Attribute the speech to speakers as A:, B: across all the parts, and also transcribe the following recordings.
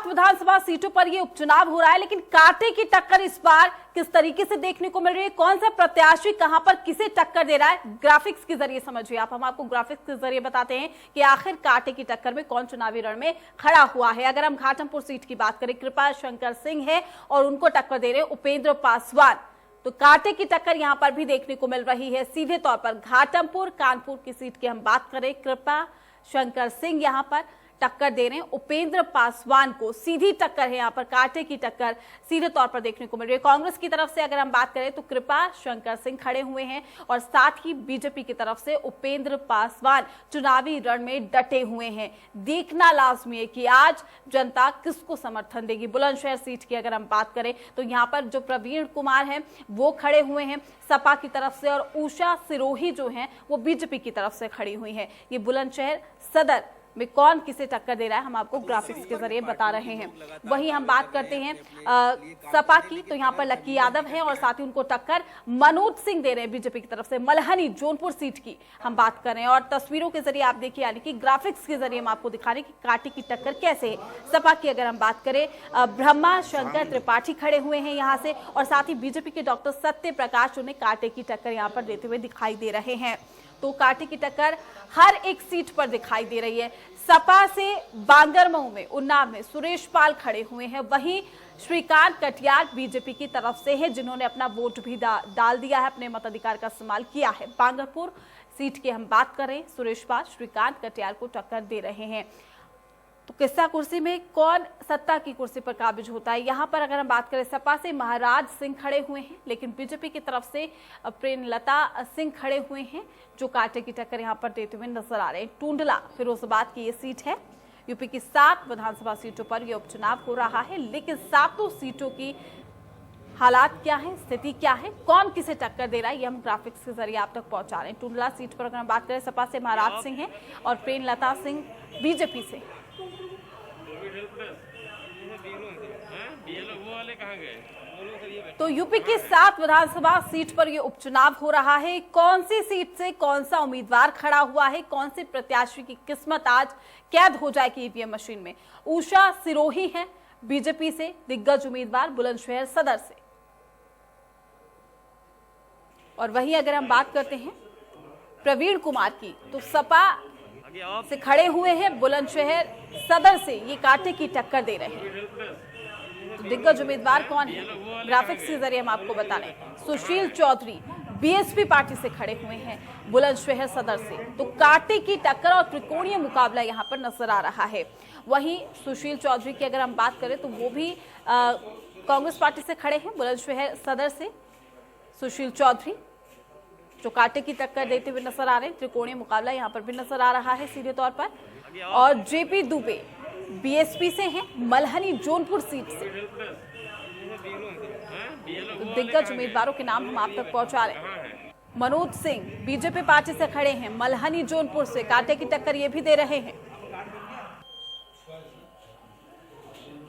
A: विधानसभा सीटों पर ये उपचुनाव हो रहा है, लेकिन कांटे की टक्कर इस बार किस तरीके से देखने को मिल रही है, कौन सा प्रत्याशी कहां पर किसे टक्कर दे रहा है, ग्राफिक्स के जरिए समझिए आप। हम आपको ग्राफिक्स के जरिए बताते हैं कि आखिर कांटे की टक्कर में कौन चुनावी रण में खड़ा हुआ है। अगर हम घाटमपुर सीट की बात करें, कृपा शंकर सिंह है और उनको टक्कर दे रहे हैं उपेंद्र पासवान। तो कांटे की टक्कर यहां पर भी देखने को मिल रही है। सीधे तौर पर घाटमपुर कानपुर की सीट की हम बात करें, कृपा शंकर सिंह यहां पर टक्कर दे रहे हैं उपेंद्र पासवान को। सीधी टक्कर है यहां पर, कांटे की टक्कर सीधे तौर पर देखने को मिल रही है। कांग्रेस की तरफ से अगर हम बात करें तो कृपा शंकर सिंह खड़े हुए हैं और साथ ही बीजेपी की तरफ से उपेंद्र पासवान चुनावी रण में डटे हुए हैं। देखना लाजमी है कि आज जनता किसको समर्थन देगी। बुलंदशहर सीट की अगर हम बात करें तो यहां पर जो प्रवीण कुमार हैं वो खड़े हुए हैं सपा की तरफ से, और उषा सिरोही जो हैं वो बीजेपी की तरफ से खड़ी हुई हैं। ये बुलंदशहर सदर में कौन किसे टक्कर दे रहा है हम आपको ग्राफिक्स के जरिए बता रहे हैं। वहीं हम बात करते हैं सपा की, तो यहाँ पर लक्की यादव है और साथ ही उनको टक्कर मनोज सिंह दे रहे हैं बीजेपी की तरफ से। मल्हनी जौनपुर सीट की हम बात कर रहे हैं और तस्वीरों के जरिए आप देखिए, यानी कि ग्राफिक्स के जरिए हम आपको दिखा रहे हैं कि कांटे की टक्कर कैसे है। सपा की अगर हम बात करें, ब्रह्मा शंकर त्रिपाठी खड़े हुए हैं यहाँ से, और साथ ही बीजेपी के डॉक्टर सत्य प्रकाश उन्हें कांटे की टक्कर यहाँ पर देते हुए दिखाई दे रहे हैं। तो कांटे की टक्कर हर एक सीट पर दिखाई दे रही है। सपा से बांगरमऊ में, उन्नाव में सुरेश पाल खड़े हुए हैं। वहीं श्रीकांत कटियार बीजेपी की तरफ से है, जिन्होंने अपना वोट भी डाल दिया है, अपने मताधिकार का इस्तेमाल किया है। बांगरपुर सीट की हम बात करें, सुरेश पाल श्रीकांत कटियार को टक्कर दे रहे हैं। तो किस्सा कुर्सी में कौन सत्ता की कुर्सी पर काबिज होता है, यहां पर अगर हम बात करें सपा से महाराज सिंह खड़े हुए हैं, लेकिन बीजेपी की तरफ से प्रेमलता सिंह खड़े हुए हैं जो कांटे की टक्कर यहां पर देते हुए नजर आ रहे हैं। टूंडला फिरोजाबाद की ये सीट है। यूपी की 7 विधानसभा सीटों पर यह उपचुनाव हो रहा है, लेकिन 7 सीटों की हालात क्या है, स्थिति क्या है, कौन किसे टक्कर दे रहा है, ये हम ग्राफिक्स के जरिए आप तक पहुंचा रहे हैं। टूंडला सीट पर अगर हम बात करें, सपा से महाराज सिंह है और प्रेमलता सिंह बीजेपी से। तो यूपी की 7 विधानसभा सीट पर यह उपचुनाव हो रहा है। कौन सी सीट से कौन सा उम्मीदवार खड़ा हुआ है, कौन से प्रत्याशी की किस्मत आज कैद हो जाएगी ईवीएम मशीन में। उषा सिरोही है बीजेपी से, दिग्गज उम्मीदवार बुलंदशहर सदर से। और वहीं अगर हम बात करते हैं प्रवीण कुमार की, तो सपा से खड़े हुए हैं बुलंदशहर सदर से, ये कांटे की टक्कर दे रहे हैं। तो दिग्गज उम्मीदवार कौन है, ग्राफिक्स के जरिए हम आपको बता रहे हैं। सुशील चौधरी बीएसपी पार्टी से खड़े हुए हैं बुलंदशहर सदर से। तो कांटे की टक्कर और त्रिकोणीय मुकाबला यहां पर नजर आ रहा है। वहीं सुशील चौधरी की अगर हम बात करें तो वो भी कांग्रेस पार्टी से खड़े हैं बुलंदशहर सदर से। सुशील चौधरी जो कांटे की टक्कर देते हुए नजर आ रहे हैं, त्रिकोणीय मुकाबला यहां पर भी नजर आ रहा है सीधे तौर पर। और जेपी दुबे बीएसपी से हैं, मल्हनी जौनपुर सीट से। तो दिग्गज उम्मीदवारों के नाम हम आप तक पहुंचा रहे हैं। मनोज सिंह बीजेपी पार्टी से खड़े हैं मल्हनी जौनपुर से, कांटे की टक्कर ये भी दे रहे हैं।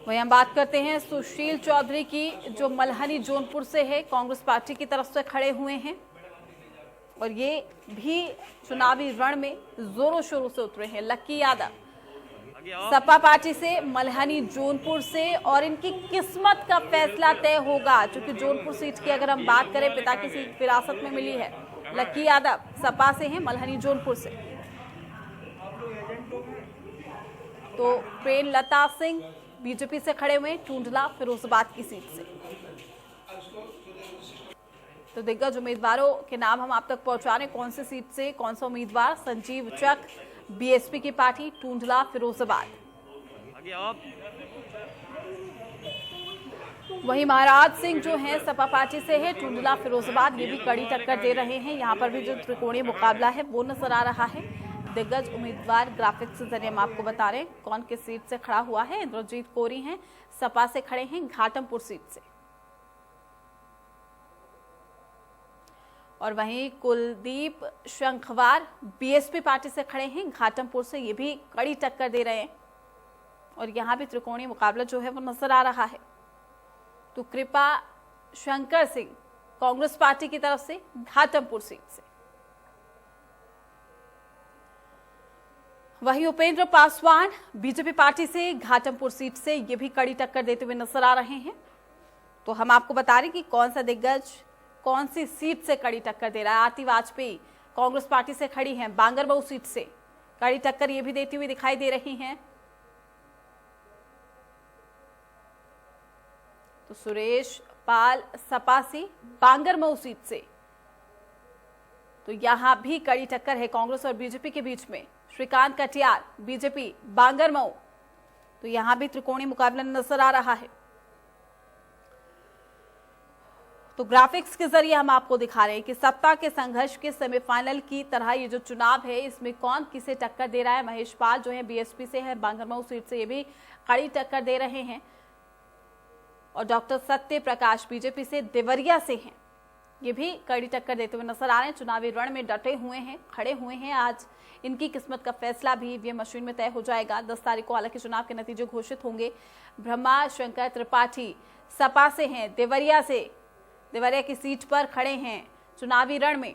A: वहीं हम बात करते हैं सुशील चौधरी की, जो मल्हनी जौनपुर से है, कांग्रेस पार्टी की तरफ से खड़े हुए हैं और ये भी चुनावी रण में जोरों शोरों से उतरे हैं। लक्की यादव सपा पार्टी से, मल्हनी जौनपुर से, और इनकी किस्मत का फैसला तय होगा, क्योंकि जौनपुर सीट की अगर हम बात करें पिता की सीट विरासत में मिली है। लक्की यादव सपा से हैं, मल्हनी जौनपुर से। तो प्रेमलता सिंह बीजेपी से खड़े हुए, टूंडला फिरोजाबाद की सीट से। तो दिग्गज उम्मीदवारों के नाम हम आप तक पहुंचा रहे हैं, कौन सी सीट से कौन सा उम्मीदवार। संजीव चक बीएसपी की पार्टी, टूंडला फिरोजाबाद। वहीं महाराज सिंह जो हैं सपा पार्टी से है, टूंडला फिरोजाबाद, ये भी कड़ी टक्कर दे रहे हैं। यहाँ पर भी जो त्रिकोणीय मुकाबला है वो नजर आ रहा है। दिग्गज उम्मीदवार ग्राफिक्स के जरिए हम आपको बता रहे हैं कौन किस सीट से खड़ा हुआ है। इंद्रजीत कोरी हैं, सपा से खड़े हैं घाटमपुर सीट से। और वहीं कुलदीप शंखवार बीएसपी पार्टी से खड़े हैं घाटमपुर से, ये भी कड़ी टक्कर दे रहे हैं और यहां भी त्रिकोणीय मुकाबला जो है वो नजर आ रहा है। तो कृपा शंकर सिंह कांग्रेस पार्टी की तरफ से घाटमपुर सीट से। वहीं उपेंद्र पासवान बीजेपी पार्टी से घाटमपुर सीट से ये भी कड़ी टक्कर देते हुए नजर आ रहे हैं। तो हम आपको बता रहे कि कौन सा दिग्गज कौन सी सीट से कड़ी टक्कर दे रहा है। आरती वाजपेयी कांग्रेस पार्टी से खड़ी हैं, बांगरमऊ सीट से कड़ी टक्कर ये भी देती हुई दिखाई दे रही हैं। तो सुरेश पाल सपा से बांगरमऊ सीट से, तो यहां भी कड़ी टक्कर है कांग्रेस और बीजेपी के बीच में। श्रीकांत कटियार बीजेपी बांगरमऊ, तो यहां भी त्रिकोणीय मुकाबला नजर आ रहा है। तो ग्राफिक्स के जरिए हम आपको दिखा रहे हैं कि सत्ता के संघर्ष के सेमीफाइनल की तरह ये जो चुनाव है इसमें कौन किसे टक्कर दे रहा है। महेश पाल जो है बीएसपी से है, बांगरमऊ सीट से ये भी कड़ी टक्कर दे रहे हैं। और डॉक्टर सत्य प्रकाश बीजेपी से देवरिया से हैं, ये भी कड़ी टक्कर देते हुए नजर आ रहे हैं। चुनावी रण में डटे हुए हैं, खड़े हुए हैं। आज इनकी किस्मत का फैसला भी ईवीएम मशीन में तय हो जाएगा। 10 तारीख को हालांकि चुनाव के नतीजे घोषित होंगे। ब्रह्मा शंकर त्रिपाठी सपा से हैं, देवरिया से, देवरिया की सीट पर खड़े हैं चुनावी रण में।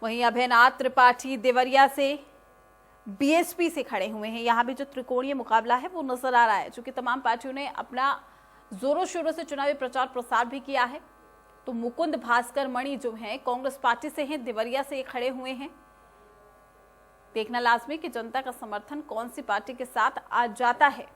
A: वहीं अभयनाथ त्रिपाठी देवरिया से बीएसपी से खड़े हुए हैं। यहां भी जो त्रिकोणीय मुकाबला है वो नजर आ रहा है, क्योंकि तमाम पार्टियों ने अपना जोरों शोरों से चुनावी प्रचार प्रसार भी किया है। तो मुकुंद भास्कर मणि जो हैं कांग्रेस पार्टी से हैं, देवरिया से खड़े हुए हैं। देखना लाजमी कि जनता का समर्थन कौन सी पार्टी के साथ आ जाता है।